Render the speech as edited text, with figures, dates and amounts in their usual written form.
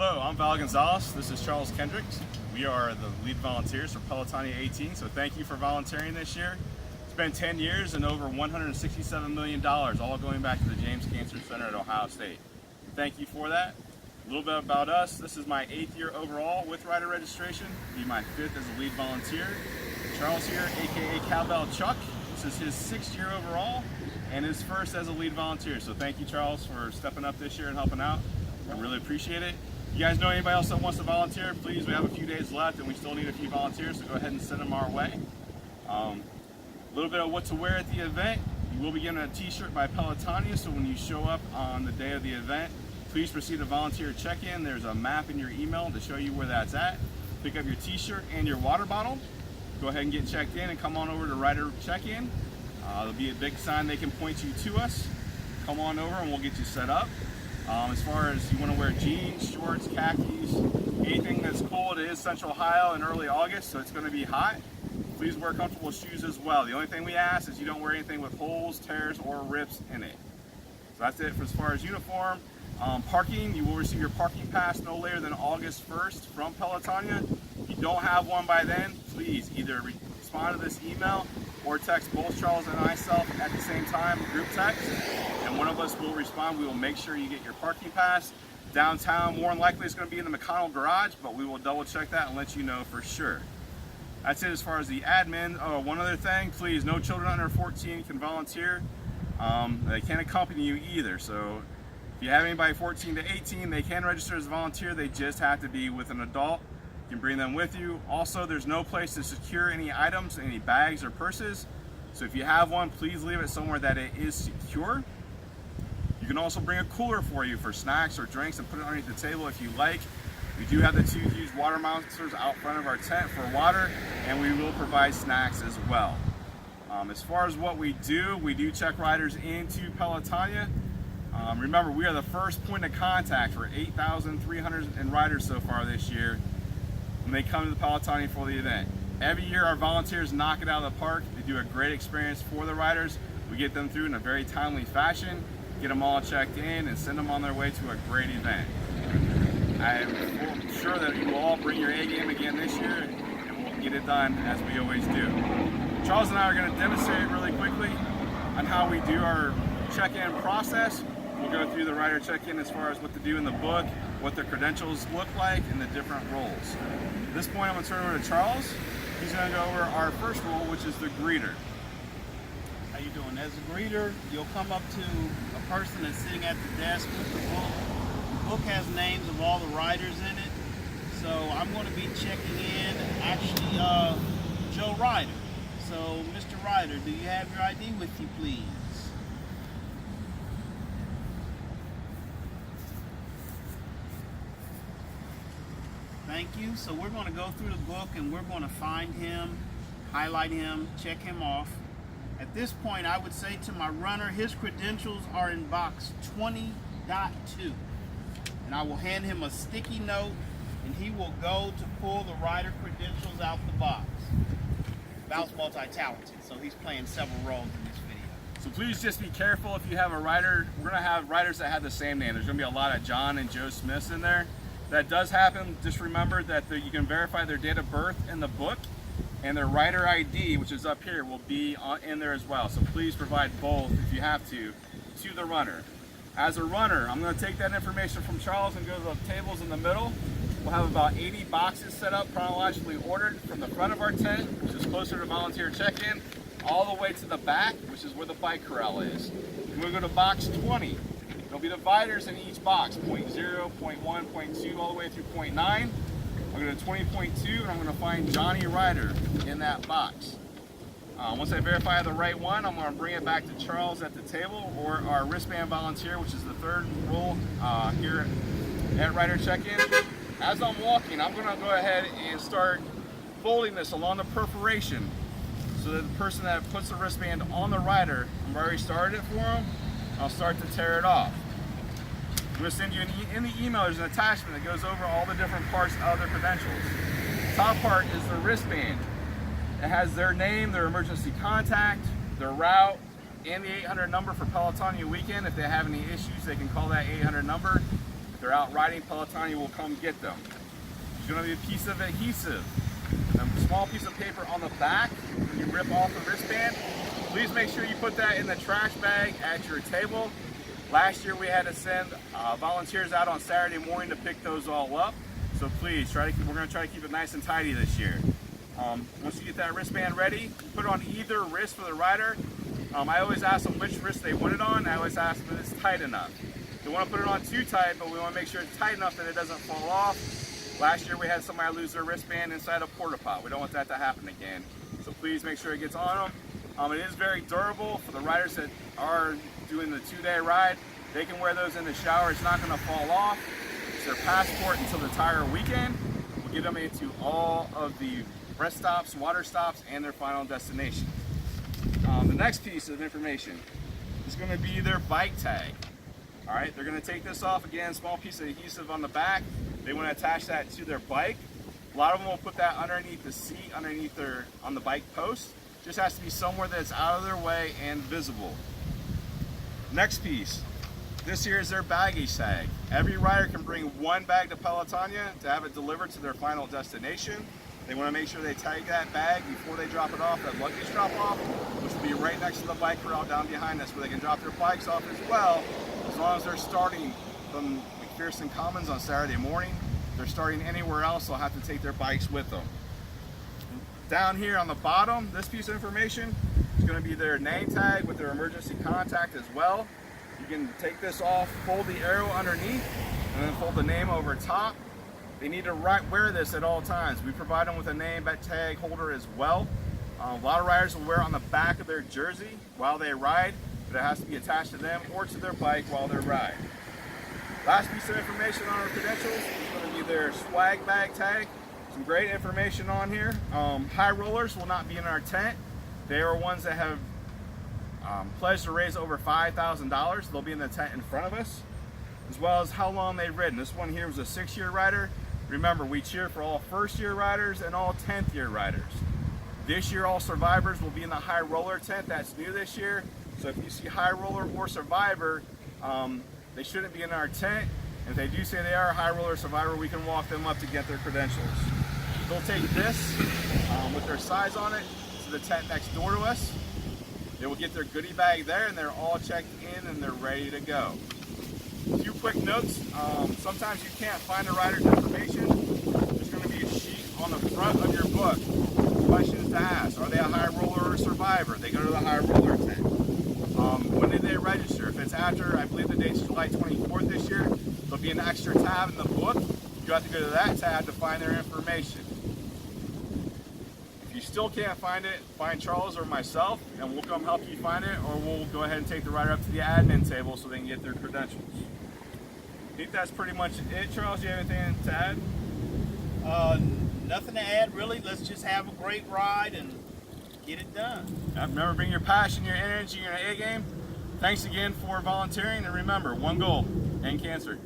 Hello, I'm Val Gonzalez. This is Charles Kendricks. We are the lead volunteers for Pelotonia 18, so thank you for volunteering this year. It's been 10 years and over $167 million, all going back to the James Cancer Center at Ohio State. Thank you for that. A little bit about us. This is my 8th year overall with rider registration. It'll be my 5th as a lead volunteer. Charles here, aka Cowbell Chuck. This is his 6th year overall and his first as a lead volunteer. So thank you, Charles, for stepping up this year and helping out. I really appreciate it. You guys know anybody else that wants to volunteer? Please, we have a few days left and we still need a few volunteers, so go ahead and send them our way. A little bit of what to wear at the event. You will be given a t-shirt by Pelotonia, so when you show up on the day of the event, please proceed to volunteer check-in. There's a map in your email to show you where that's at. Pick up your t-shirt and your water bottle. Go ahead and get checked in and come on over to rider check-in. There'll be a big sign they can point you to us. Come on over and we'll get you set up. As far as you want to wear jeans, shorts, khakis, anything that's cold, it is Central Ohio in early August, so it's going to be hot. Please wear comfortable shoes as well. The only thing we ask is you don't wear anything with holes, tears, or rips in it. So that's it for as far as uniform. Parking, you will receive your parking pass no later than August 1st from Pelotonia. If you don't have one by then, please either respond to this email or text both Charles and myself at the same time, group text, and one of us will respond. We will make sure you get your parking pass. Downtown, more than likely it's going to be in the McConnell garage, but we will double check that and let you know for sure. That's it as far as the admin. Oh, one other thing, please, no children under 14 can volunteer. They can't accompany you either, so if you have anybody 14 to 18, they can register as a volunteer. They just have to be with an adult. You can bring them with you. Also, there's no place to secure any items, any bags or purses. So if you have one, please leave it somewhere that it is secure. You can also bring a cooler for you for snacks or drinks and put it underneath the table if you like. We do have the 2 huge water monsters out front of our tent for water, and we will provide snacks as well. As far as what we do check riders into Pelotonia. Remember, we are the first point of contact for 8,300 riders so far this year when they come to the Pelotonia for the event. Every year our volunteers knock it out of the park. They do a great experience for the riders. We get them through in a very timely fashion, get them all checked in, and send them on their way to a great event. I'm sure that you will all bring your A game again this year, and we'll get it done as we always do. Charles and I are going to demonstrate really quickly on how we do our check-in process. We'll go through the rider check-in as far as what to do in the book, what their credentials look like, and the different roles. At this point, I'm going to turn over to Charles. He's going to go over our first role, which is the greeter. How you doing? As a greeter, you'll come up to a person that's sitting at the desk with the book. The book has names of all the riders in it. So I'm going to be checking in, actually, Joe Ryder. So, Mr. Ryder, do you have your ID with you, please? Thank you. So we're going to go through the book and we're going to find him, highlight him, check him off. At this point, I would say to my runner, his credentials are in box 20.2. And I will hand him a sticky note and he will go to pull the rider credentials out the box. Val's multi-talented, so he's playing several roles in this video. So please just be careful if you have a rider. We're going to have riders that have the same name. There's going to be a lot of John and Joe Smiths in there. That does happen. Just remember that you can verify their date of birth in the book, and their rider ID, which is up here, will be in there as well. So please provide both if you have to the runner. As a runner, I'm going to take that information from Charles and go to the tables in the middle. We'll have about 80 boxes set up chronologically ordered from the front of our tent, which is closer to volunteer check-in, all the way to the back, which is where the bike corral is. When we go to box 20, there'll be dividers in each box, 0.0, 0.1, 0.2, all the way through 0.9. I'm going to 20.2, and I'm going to find Johnny Ryder in that box. Once I verify the right one, I'm going to bring it back to Charles at the table, or our wristband volunteer, which is the third role here at Rider Check-In. As I'm walking, I'm going to go ahead and start folding this along the perforation so that the person that puts the wristband on the rider, I've already started it for them, I'll start to tear it off. I'm going to send you in the email, there's an attachment that goes over all the different parts of their credentials. The top part is the wristband. It has their name, their emergency contact, their route, and the 800 number for Pelotonia weekend. If they have any issues, they can call that 800 number. If they're out riding, Pelotonia will come get them. There's going to be a piece of adhesive, a small piece of paper on the back. When you rip off the wristband, please make sure you put that in the trash bag at your table. Last year we had to send volunteers out on Saturday morning to pick those all up. So please, we're going to try to keep it nice and tidy this year. Once you get that wristband ready, put it on either wrist for the rider. I always ask them which wrist they want it on. I always ask them if it's tight enough. They want to put it on too tight, but we want to make sure it's tight enough that it doesn't fall off. Last year we had somebody lose their wristband inside a porta pot. We don't want that to happen again. So please make sure it gets on them. It is very durable for the riders that are doing the 2-day ride. They can wear those in the shower. It's not going to fall off. It's their passport until the entire weekend. We'll get them into all of the rest stops, water stops, and their final destination. The next piece of information is going to be their bike tag. All right, they're going to take this off again, small piece of adhesive on the back. They want to attach that to their bike. A lot of them will put that underneath the seat, on the bike post. Just has to be somewhere that's out of their way and visible. Next piece, this here is their baggage tag. Every rider can bring one bag to Pelotonia to have it delivered to their final destination. They want to make sure they tag that bag before they drop it off, that luggage drop off, which will be right next to the bike corral down behind us where they can drop their bikes off as well. As long as they're starting from McPherson Commons on Saturday morning, if they're starting anywhere else, they'll have to take their bikes with them. Down here on the bottom, this piece of information is going to be their name tag with their emergency contact as well. You can take this off, fold the arrow underneath, and then fold the name over top. They need to wear this at all times. We provide them with a name tag holder as well. A lot of riders will wear it on the back of their jersey while they ride, but it has to be attached to them or to their bike while they ride. Last piece of information on our credentials is going to be their swag bag tag. Some great information on here. High rollers will not be in our tent. They are ones that have pledged to raise over $5,000. They'll be in the tent in front of us, as well as how long they've ridden. This one here was a 6-year rider. Remember, we cheer for all first-year riders and all 10th-year riders. This year, all survivors will be in the high roller tent. That's new this year. So if you see high roller or survivor, they shouldn't be in our tent. And if they do say they are a high roller survivor, we can walk them up to get their credentials. They'll take this with their size on it to the tent next door to us. They will get their goodie bag there, and they're all checked in and they're ready to go. A few quick notes. Sometimes you can't find a rider's information. There's going to be a sheet on the front of your book. Questions to ask. Are they a high roller or a survivor? They go to the high roller tent. When did they register? If it's after, I believe the date's July 24th this year, there'll be an extra tab in the book. You have to go to that tab to find their information. If you still can't find it, find Charles or myself, and we'll come help you find it, or we'll go ahead and take the rider up to the admin table so they can get their credentials. I think that's pretty much it. Charles, do you have anything to add? Nothing to add, really. Let's just have a great ride and get it done. Remember, bring your passion, your energy, your A game. Thanks again for volunteering, and remember, one goal, end cancer.